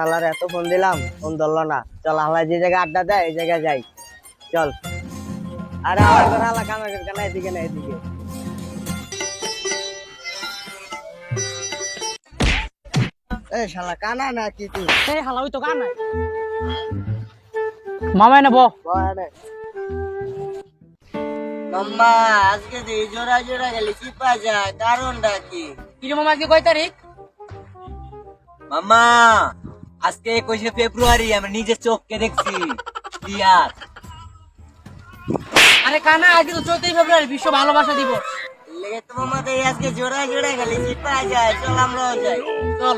আল্লাহর এত ফোন দিলাম, ফোন ধরলো না। চল আল্লাহ যে জায়গায় আড্ডা দেয় এই জায়গায় যাই, চল। আরে আল্লাহ কামাকের কানা, এদিকে না এদিকে। এ শালা কানা না কি তুই? এই হালা ওই তো গান নাই মামা এনে বহ। মাম্মা আজকে যে জোড়া জোড়া গেলে চিপা যায়, কারণটা কি? কি রে মামা আজকে কয় তারিখ? মামা আজকে 21শে ফেব্রুয়ারি, আমি নিজের চোখকে দেখছি ক্লিয়ার। আরে কানা আজকে তো 14 ফেব্রুয়ারি, বিশ্ব ভালোবাসা দিবস। লেগে তো মামা দেই আজকে জোড়া জোড়া গেলে চিপা যায়, চল আমরাও যাই। চল।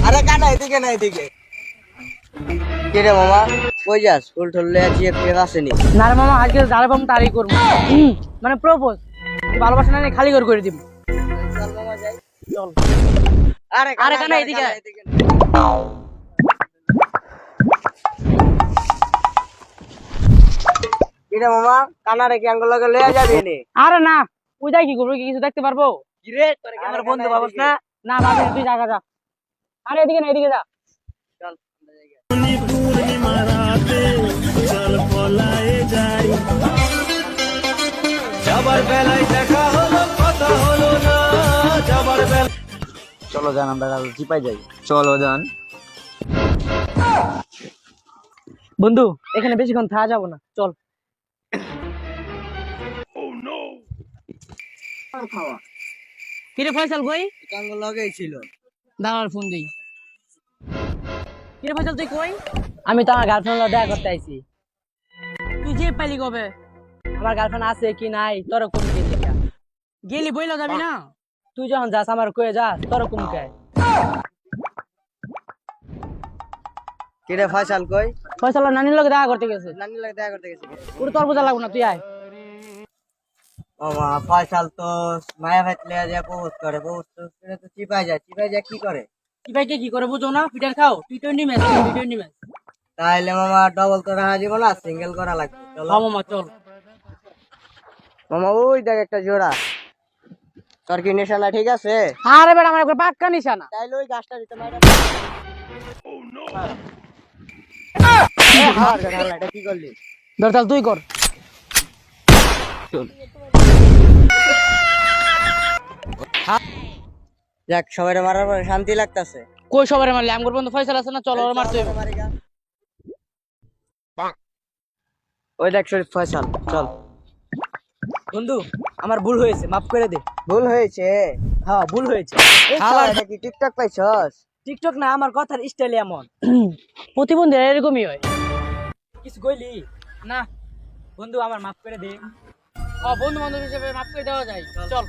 আরে কানা এদিকে না এদিকে। কি রে মামা কই যাস? ফুল ঠুললে আছি একটু আসেনি। না রে মামা আজকে যারে পাম তারই করব, মানে প্রপোজ। ভালোবাসা না খালি করে দিব। চল মামা যাই। চল। আরে আরে কানা এদিকে আয়। কি রে মামা কানা রে কি আঙ্গুল লগে লয়ে যাবি নি? আরে না, ওই যাই কি করবো, কি কিছু দেখতে পারবো? কি রে তোর কি আমার বন্ধু ভাবস না? না ভাবি তুই জায়গা যা। আরে এদিকে না এদিকে যা। চল চলো জান, আমরা চিপাই যাই। চলো জান। বন্ধু এখানে বেশিক্ষণ থাকা যাবো না, চল। কিরে ফয়সাল কই? আঙ্গুল লগেই ছিল। দাঁড়ার ফোন দিই। কিরে ফয়সাল তুই কই? আমি তো আমার গার্লফ্রেন্ড দেখা করতে আইছি। তুই যে পাইলি কবে? আমার গার্লফ্রেন্ড আছে কি নাই তোর কোন গেলি বইলা যাবি না? তুই যখন যাস আমার কয়ে যাস, তোর কোন কে? কি রে ফয়সাল কই? ফয়সাল নানির লগে দেখা করতে গেছে। নানি লাগে দেখা করতে গেছে। পুরো তোর বোঝা লাগবে না, তুই আয়। মামা ফয়সাল তো মায়া ভাই লেয়া যায় প্রপোজ করে, প্রপোজ করে তো চিপাই যায়, চিপাই যায় কি করে? কি ভাইকে কি করে বুঝো না? পিটার খাও T20 ম্যাচ, T20 ম্যাচ। তাইলে মামা ডবল তো রাখা যাব না, সিঙ্গেল করা লাগবে। চলো হ্যাঁ মামা চল। মামা ওই দেখ একটা জোড়া। তোর কি নিশানা ঠিক আছে? আরে বেটা আমার একবার পাক্কা নিশানা। তাইলে ওই গাছটা দিতে মাইরা। হার গাল এটা কি করলি? ধর তাহলে তুই কর। যাক সবাই মারার পরে শান্তি লাগতাছে। কই সবারে মারলে? আমগর বন্ধু ফয়সাল আছে না, চল ওর মারতে হইব। ওই দেখ শরীফ ফয়সাল, চল। বন্ধু আমার ভুল হয়েছে, মাফ করে দে। ভুল হয়েছে? হ্যাঁ ভুল হয়েছে। এই শালা এটা কি টিকটক পাইছস? টিকটক না, আমার কথার স্টাইল এমন। প্রতিবন্ধী এরকমই হয়। কিছু কইলি না বন্ধু, আমার মাফ করে দে। বন্ধু বান্ধব হিসেবে মাফ করে দেওয়া যায়, চল।